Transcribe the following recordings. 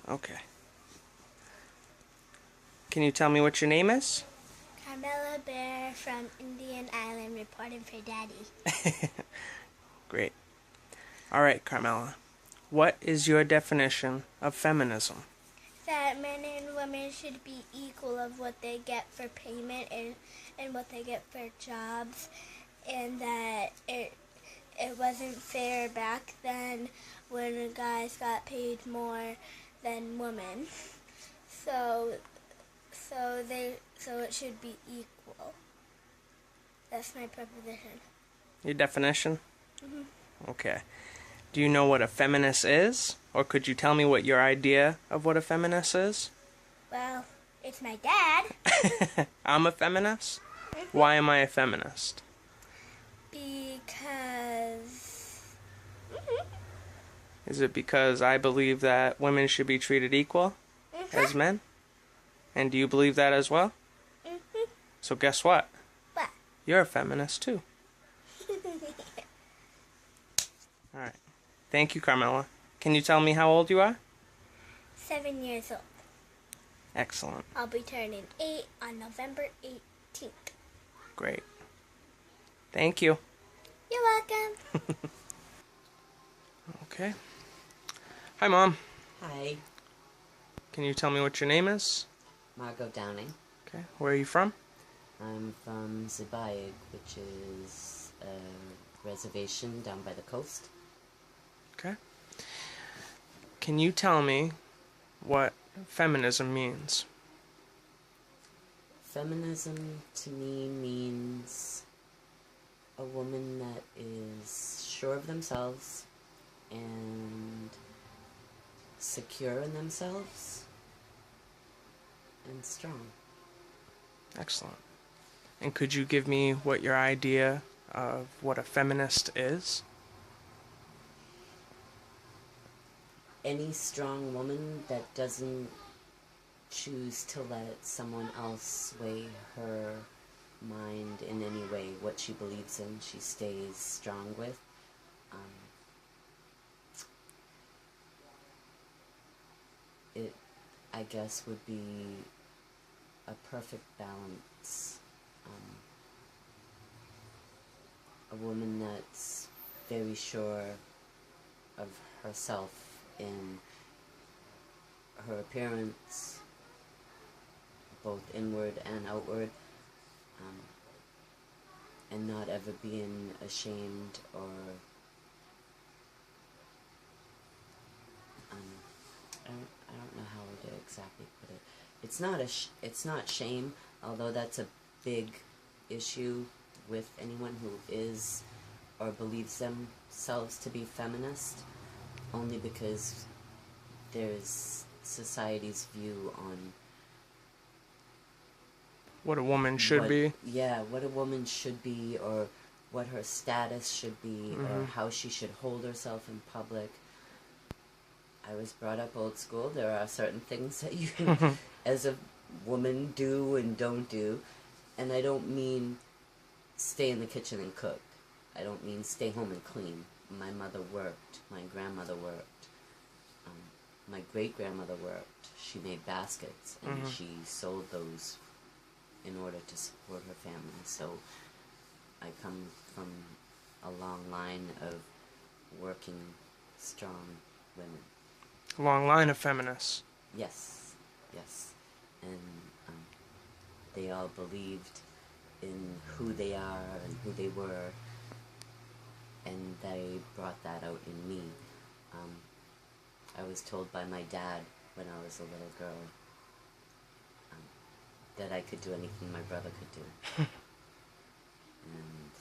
Okay. Can you tell me what your name is? Carmela Bear from Indian Island reporting for Daddy. Great. All right, Carmela. What is your definition of feminism? That men and women should be equal of what they get for payment and what they get for jobs, and that it wasn't fair back then when guys got paid more than women. So it should be equal. That's my proposition. Your definition? Mhm. Okay. Do you know what a feminist is? Or could you tell me what your idea of what a feminist is? Well, it's my dad. I'm a feminist? Why am I a feminist? Because Is it because I believe that women should be treated equal as men? And do you believe that as well? So guess what? What? You're a feminist too. Alright. Thank you, Carmela. Can you tell me how old you are? 7 years old. Excellent. I'll be turning 8 on November 18th. Great. Thank you. You're welcome. Okay. Hi, Mom. Hi, Can you tell me what your name is? Margot Downing. Okay. Where are you from? I'm from Zibayag, which is a reservation down by the coast. Okay. Can you tell me what feminism means? Feminism to me means a woman that is sure of themselves and secure in themselves and strong. Excellent. And could you give me what your idea of what a feminist is? Any strong woman that doesn't choose to let someone else sway her mind in any way, what she believes in, she stays strong with. It, I guess, would be a perfect balance. A woman that's very sure of herself in her appearance, both inward and outward, and not ever being ashamed or I don't know how to exactly put it. It's not shame, although that's a big issue with anyone who is or believes themselves to be feminist, only because there's society's view on What a woman should be? Yeah, what a woman should be, or what her status should be, or how she should hold herself in public. I was brought up old school. There are certain things that you, as a woman, do and don't do. And I don't mean stay in the kitchen and cook. I don't mean stay home and clean. My mother worked. My grandmother worked. My great-grandmother worked. She made baskets, and she sold those in order to support her family. So I come from a long line of working, strong women. A long line of feminists. Yes, yes. And they all believed in who they are and who they were, and they brought that out in me. I was told by my dad when I was a little girl that I could do anything my brother could do. And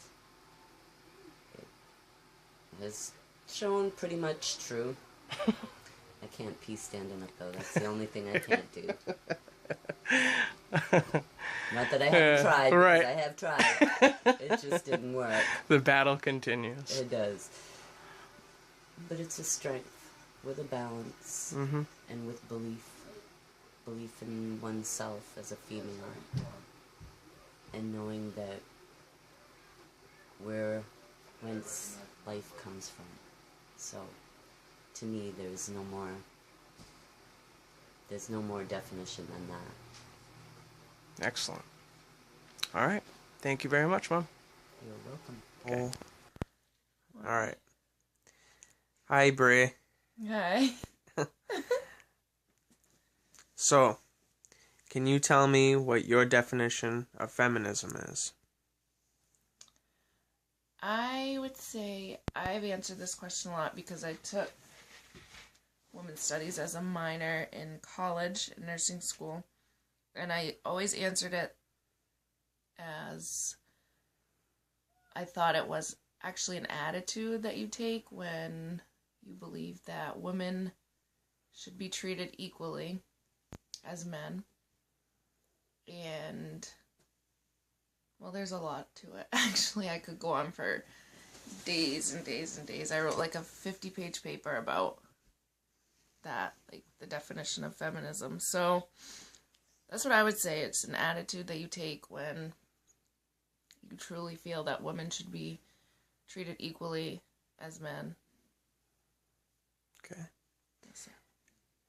it has shown pretty much true. I can't pee standing up, though. That's the only thing I can't do. Not that I haven't tried, right. because I have tried. It just didn't work. The battle continues. It does. But it's a strength with a balance and with belief. Belief in oneself as a female. And knowing that whence life comes from. So, to me, there's no more There's no more definition than that. Excellent. All right. Thank you very much, Mom. You're welcome. Okay. All right. Hi, Brie. Hi. So, can you tell me what your definition of feminism is? I would say I've answered this question a lot because I took women's studies as a minor in college, in nursing school, and I always answered it as I thought it was actually an attitude that you take when you believe that women should be treated equally as men. And, well, there's a lot to it. Actually, I could go on for days and days and days. I wrote like a 50-page paper about that, like the definition of feminism. So that's what I would say. It's an attitude that you take when you truly feel that women should be treated equally as men. Okay.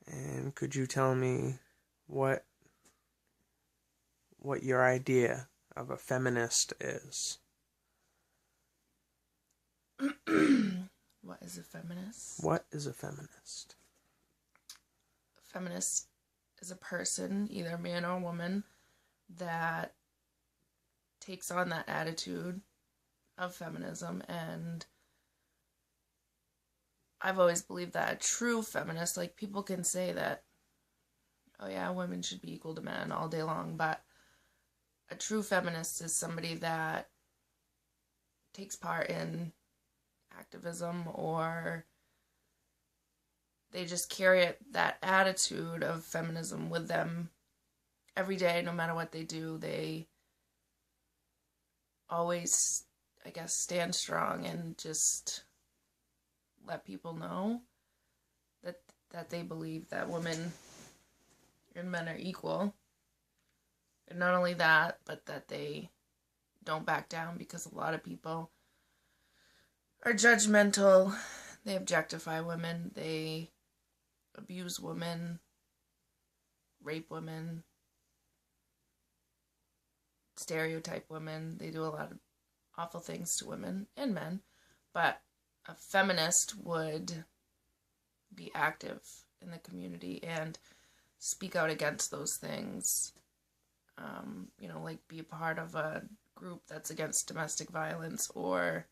And could you tell me what your idea of a feminist is? What is a feminist? What is a feminist? A feminist is a person, either man or woman, that takes on that attitude of feminism. And I've always believed that a true feminist, like, people can say that, oh yeah, women should be equal to men all day long, but a true feminist is somebody that takes part in activism, or they just carry that attitude of feminism with them every day, no matter what they do. They always, I guess, stand strong and just let people know that they believe that women and men are equal. And not only that, but that they don't back down, because a lot of people are judgmental. They objectify women. They abuse women, rape women, stereotype women. They do a lot of awful things to women and men. But a feminist would be active in the community and speak out against those things. Like be a part of a group that's against domestic violence, or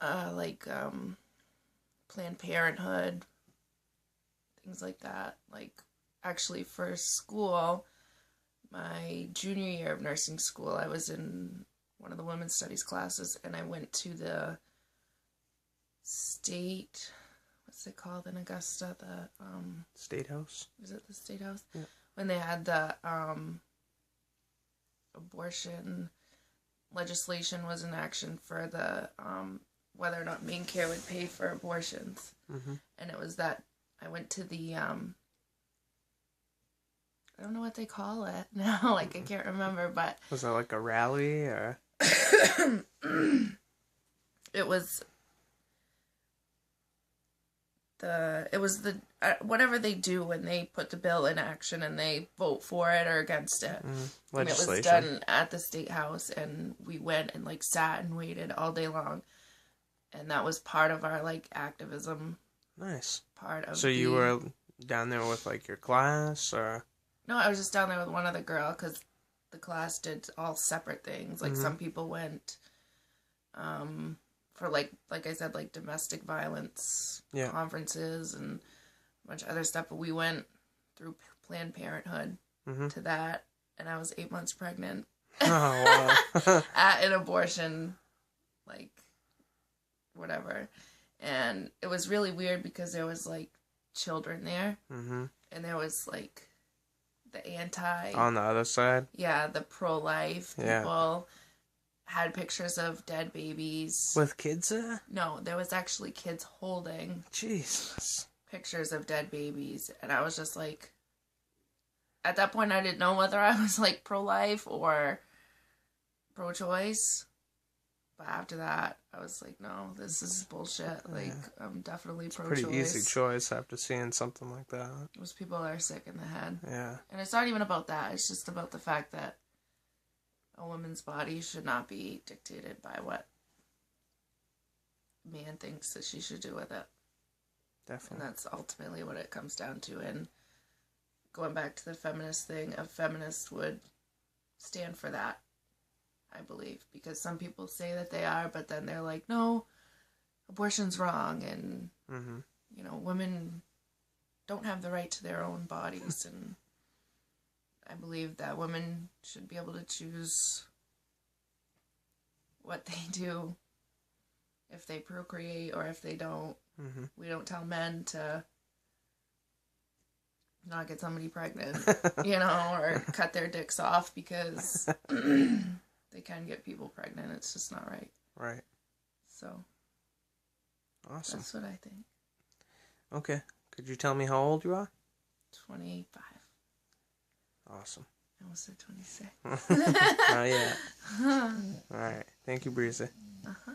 Planned Parenthood, things like that. Like, actually, for school, my junior year of nursing school, I was in one of the women's studies classes, and I went to the state, what's it called in Augusta? The State House? Is it the State House? Yeah. When they had the abortion legislation was in action for the whether or not main care would pay for abortions. Mm-hmm. And it was that I went to the I don't know what they call it now, like I can't remember, but Was that like a rally or? it was the whatever they do when they put the bill in action and they vote for it or against it. And it was done at the State House, and we went and like sat and waited all day long, and that was part of our like activism. Nice. Part of. So you were down there with like your class, or? No, I was just down there with one other girl because the class did all separate things. Like some people went for like I said, like domestic violence conferences and a bunch of other stuff. But we went through Planned Parenthood to that, and I was 8 months pregnant. Oh, wow. At an abortion, like, whatever. And it was really weird because there was like children there, and there was like the anti On the other side? Yeah, the pro-life people had pictures of dead babies. With kids there? No, there was actually kids holding Jesus. pictures of dead babies. And I was just like, at that point I didn't know whether I was like pro-life or pro-choice. But after that, I was like, no, this is bullshit. Like, I'm definitely pro-choice. Pretty easy choice after seeing something like that. Most people are sick in the head. Yeah. And it's not even about that. It's just about the fact that a woman's body should not be dictated by what man thinks that she should do with it. Definitely. And that's ultimately what it comes down to. And going back to the feminist thing, a feminist would stand for that, I believe. Because some people say that they are, but then they're like, no, abortion's wrong. And, you know, women don't have the right to their own bodies. And I believe that women should be able to choose what they do if they procreate or if they don't. We don't tell men to not get somebody pregnant, you know, or cut their dicks off because they can get people pregnant. It's just not right. Right. So. Awesome. That's what I think. Okay. Could you tell me how old you are? 25. Awesome. I almost said 26. Not yet. All right. Thank you, Breezy. Uh-huh.